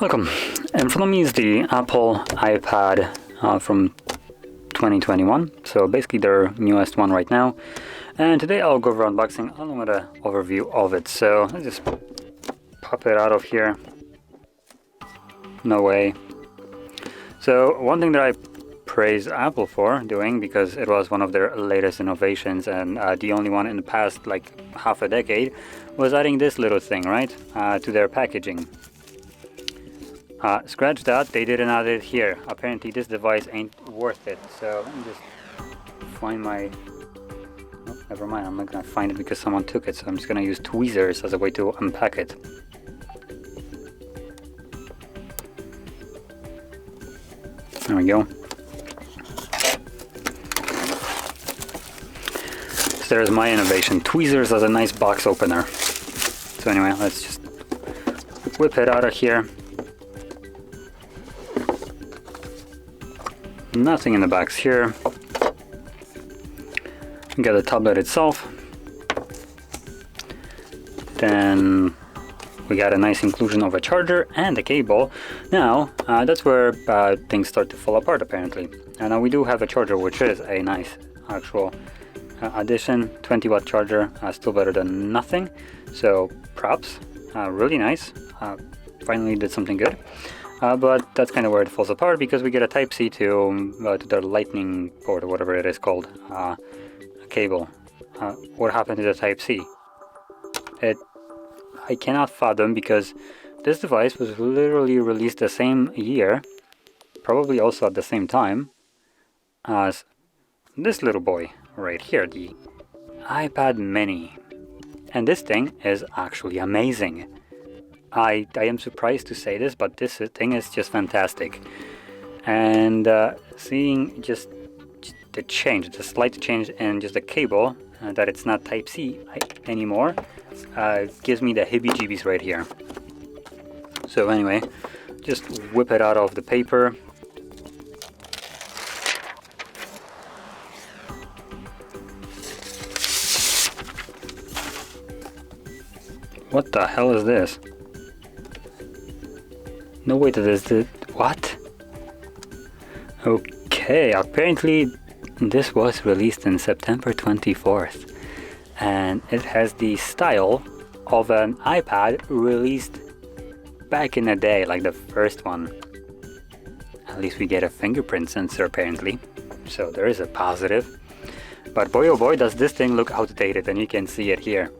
Welcome. In front of me is the Apple iPad from 2021, so basically their newest one right now. And today I'll go over unboxing along with an overview of it. So let's just pop it out of here. No way. So one thing that I praise Apple for doing, because it was one of their latest innovations and the only one in the past like half a decade, was adding this little thing, right, to their packaging. Scratch that, they didn't add it here. Apparently this device ain't worth it. So let me just find my... Oh, never mind, I'm not gonna find it because someone took it. So I'm just gonna use tweezers as a way to unpack it. There we go. So there's my innovation. Tweezers as a nice box opener. So anyway, let's just whip it out of here. Nothing in the box here. We got the tablet itself. Then we got a nice inclusion of a charger and a cable. Now that's where things start to fall apart apparently. And now we do have a charger, which is a nice actual addition. 20-watt charger, still better than nothing. So props, really nice. Finally did something good. But that's kind of where it falls apart, because we get a Type-C to the lightning port or whatever it is called, cable. What happened to the Type-C? I cannot fathom, because this device was literally released the same year, probably also at the same time, as this little boy right here, the iPad mini. And this thing is actually amazing. I am surprised to say this, but this thing is just fantastic. And seeing just the slight change in just the cable, that it's not Type-C anymore, gives me the heebie-jeebies right here. So anyway, just whip it out of the paper. What the hell is this? No, wait, this is what? Okay, apparently this was released in September 24th, and it has the style of an iPad released back in the day, like the first one. At least we get a fingerprint sensor apparently, so there is a positive. But boy oh boy, does this thing look outdated, and you can see it here.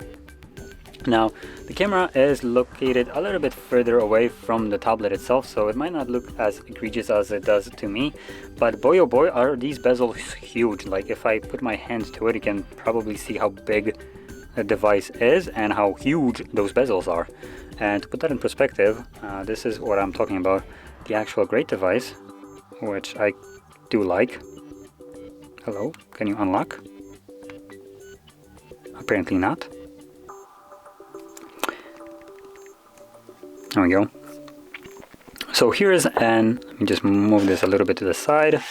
Now, the camera is located a little bit further away from the tablet itself, so it might not look as egregious as it does to me, but boy oh boy, are these bezels huge. Like, if I put my hands to it, you can probably see how big the device is and how huge those bezels are. And to put that in perspective, this is what I'm talking about, the actual great device, which I do like. Hello, can you unlock? Apparently not. There we go. So here is let me just move this a little bit to the side.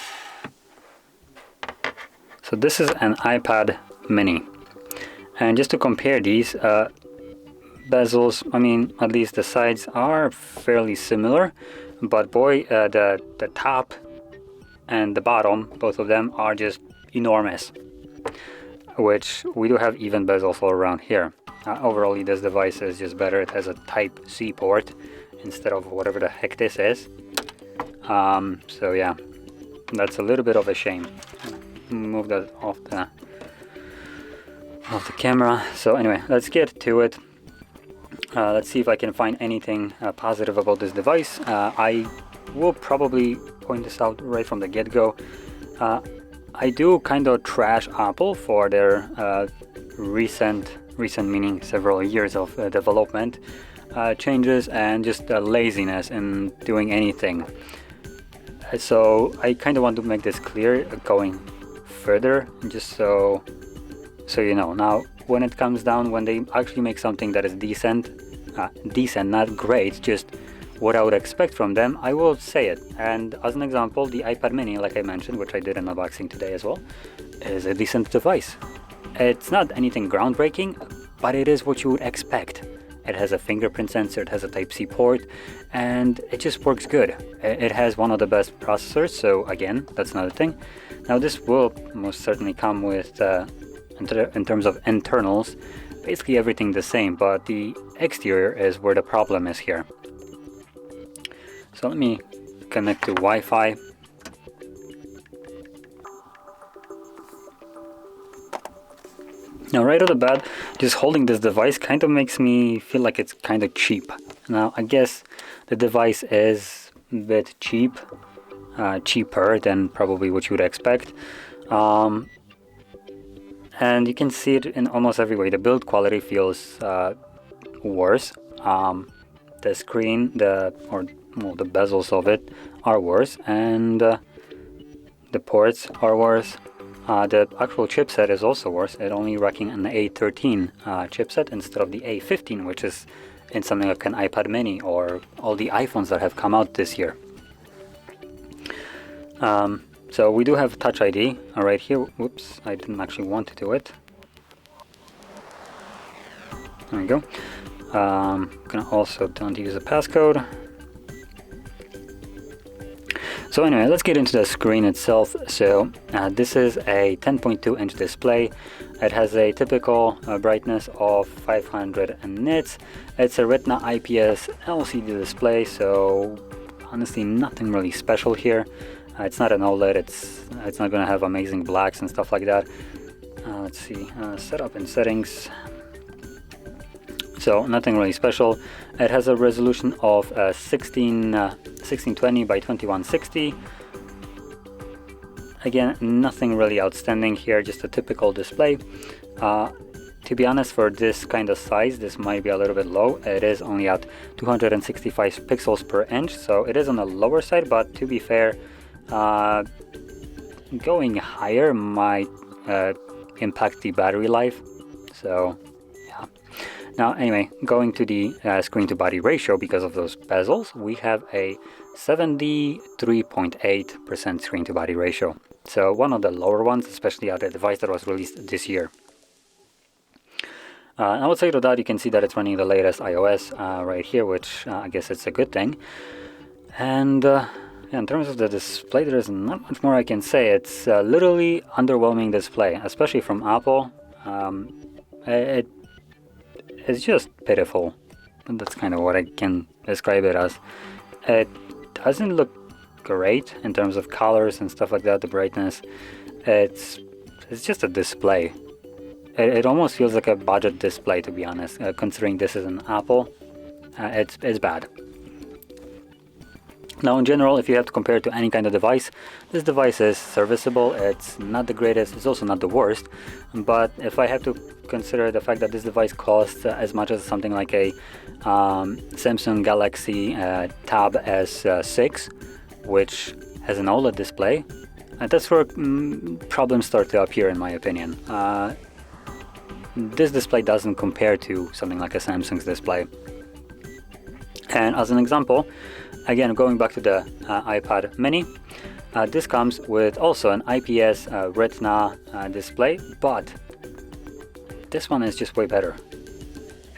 So this is an iPad mini. And just to compare these bezels, I mean, at least the sides are fairly similar. But boy, the top and the bottom, both of them are just enormous. Which we do have even bezels all around here. Overall, this device is just better. It has a Type-C port instead of whatever the heck this is. So yeah, that's a little bit of a shame. Move that off the camera. So anyway, let's get to it. Let's see if I can find anything positive about this device. I will probably point this out right from the get-go. I do kind of trash Apple for their recent meaning several years of development changes and just laziness in doing anything. So I kind of want to make this clear going further, just so you know. Now, when it comes down, when they actually make something that is decent, not great, just what I would expect from them, I will say it. And as an example, the iPad mini, like I mentioned, which I did an unboxing today as well, is a decent device. It's not anything groundbreaking, but it is what you would expect. It has a fingerprint sensor, it has a Type-C port, and it just works good. It has one of the best processors, so again, that's another thing. Now this will most certainly come with, in terms of internals, basically everything the same, but the exterior is where the problem is here. So let me connect to Wi-Fi. Now right off the bat, just holding this device kind of makes me feel like it's kind of cheap. Now I guess the device is a bit cheap, cheaper than probably what you would expect. And you can see it in almost every way. The build quality feels worse. The screen, the bezels of it are worse, and the ports are worse. The actual chipset is also worse. It's only rocking an A13 chipset instead of the A15, which is in something like an iPad mini or all the iPhones that have come out this year. So we do have Touch ID right here. Whoops, I didn't actually want to do it. There we go. Gonna also don't use a passcode. So anyway, let's get into the screen itself. So this is a 10.2 inch display. It has a typical brightness of 500 nits. It's a Retina IPS LCD display, so honestly nothing really special here. It's not an OLED, it's not going to have amazing blacks and stuff like that. Let's see, setup and settings. So nothing really special. It has a resolution of 1620 by 2160. Again, nothing really outstanding here, just a typical display. To be honest, for this kind of size, this might be a little bit low. It is only at 265 pixels per inch, so it is on the lower side, but to be fair, going higher might impact the battery life. So yeah. Now anyway, going to the screen to body ratio, because of those bezels, we have a 73.8% screen to body ratio. So one of the lower ones, especially at a device that was released this year. Outside of that, you can see that it's running the latest iOS right here, which I guess it's a good thing. And in terms of the display, there is not much more I can say. It's literally underwhelming display, especially from Apple. It's just pitiful. That's kind of what I can describe it as. It doesn't look great in terms of colors and stuff like that, the brightness. It's just a display. It almost feels like a budget display, to be honest, considering this is an Apple. It's bad. Now in general, if you have to compare it to any kind of device, this device is serviceable. It's not the greatest, it's also not the worst, but if I have to consider the fact that this device costs as much as something like a Samsung Galaxy Tab S6, which has an OLED display, that's where problems start to appear, in my opinion. This display doesn't compare to something like a Samsung's display. And as an example, again, going back to the iPad mini, this comes with also an IPS Retina display, but this one is just way better.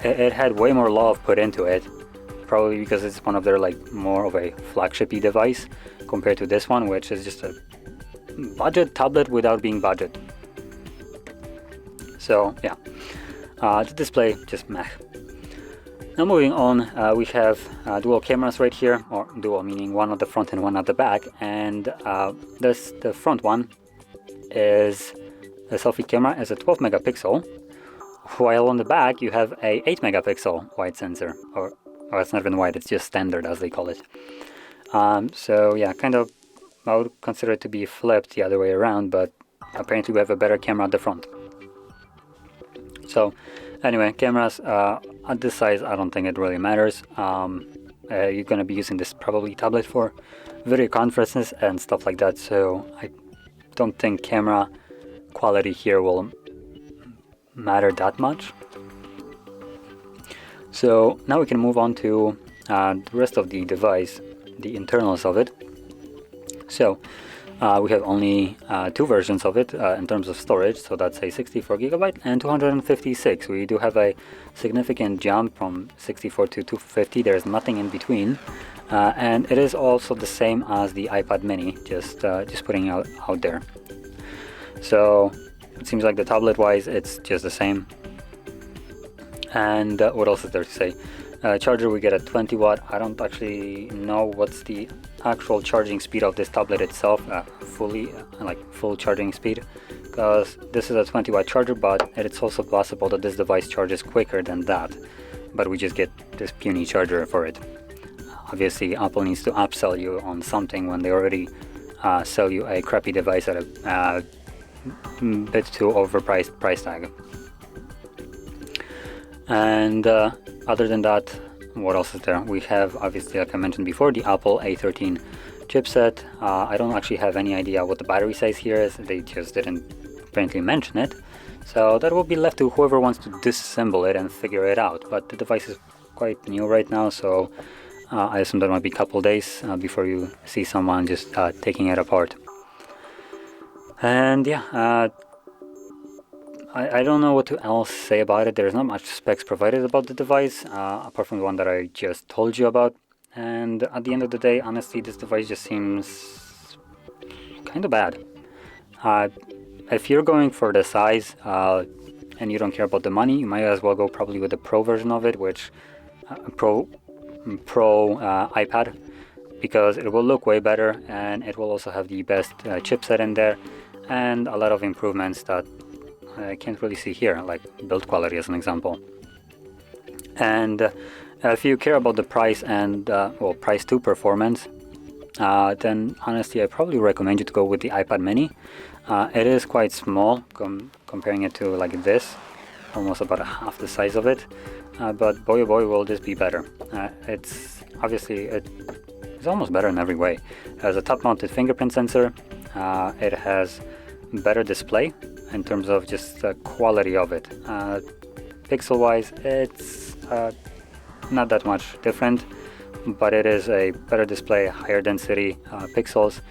It had way more love put into it, probably because it's one of their more of a flagshipy device compared to this one, which is just a budget tablet without being budget. So yeah, the display just meh. Now moving on, we have dual cameras right here, or dual meaning one at the front and one at the back, and the front one is a selfie camera as a 12 megapixel, while on the back you have a 8 megapixel wide sensor, or it's not even wide, it's just standard as they call it. So yeah, kind of I would consider it to be flipped the other way around, but apparently we have a better camera at the front. So anyway, cameras at this size, I don't think it really matters. You're going to be using this probably tablet for video conferences and stuff like that, so I don't think camera quality here will matter that much. So now we can move on to the rest of the device, the internals of it. So We have only 2 versions of it in terms of storage, so that's a 64GB and 256. We do have a significant jump from 64 to 250. There's nothing in between, and it is also the same as the iPad mini, just putting out there. So it seems like the tablet wise it's just the same. And what else is there to say? Charger, we get a 20 watt. I don't actually know what's the actual charging speed of this tablet itself, full charging speed, because this is a 20 watt charger, but it's also possible that this device charges quicker than that, but we just get this puny charger for it. Obviously Apple needs to upsell you on something when they already sell you a crappy device at a bit too overpriced price tag. And other than that, what else is there? We have, obviously, like I mentioned before, the Apple A13 chipset. I don't actually have any idea what the battery size here is. They just didn't apparently mention it. So that will be left to whoever wants to disassemble it and figure it out. But the device is quite new right now, so I assume that might be a couple days before you see someone just taking it apart. And yeah, I don't know what to else say about it. There's not much specs provided about the device, apart from the one that I just told you about. And at the end of the day, honestly, this device just seems kind of bad. If you're going for the size and you don't care about the money, you might as well go probably with the Pro version of it, which Pro iPad, because it will look way better and it will also have the best chipset in there and a lot of improvements that I can't really see here, like build quality as an example. And if you care about the price and price to performance, then honestly I probably recommend you to go with the iPad mini. It is quite small comparing it to like this, almost about half the size of it, but boy oh boy will this be better. It's almost better in every way. It has a top mounted fingerprint sensor, it has better display in terms of just the quality of it. Pixel wise it's not that much different, but it is a better display, higher density pixels.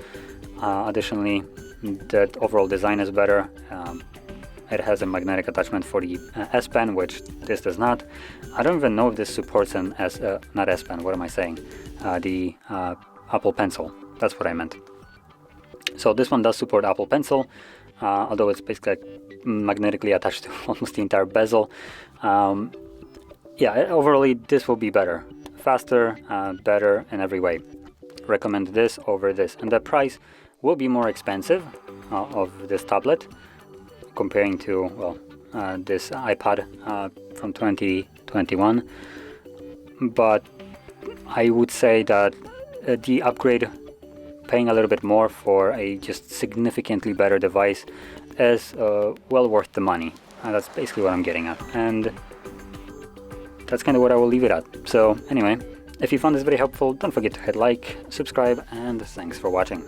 Additionally, the overall design is better. It has a magnetic attachment for the S Pen, which this does not. I don't even know if this supports an not S Pen, what am I saying? The Apple Pencil, that's what I meant. So this one does support Apple Pencil, although it's basically like magnetically attached to almost the entire bezel. Yeah, overall this will be better, faster, better in every way. Recommend this over this, and the price will be more expensive of this tablet comparing to this iPad from 2021, but I would say that the upgrade, paying a little bit more for a just significantly better device, is well worth the money. That's basically what I'm getting at, and that's kind of what I will leave it at. So anyway, if you found this very helpful, don't forget to hit like, subscribe, and thanks for watching.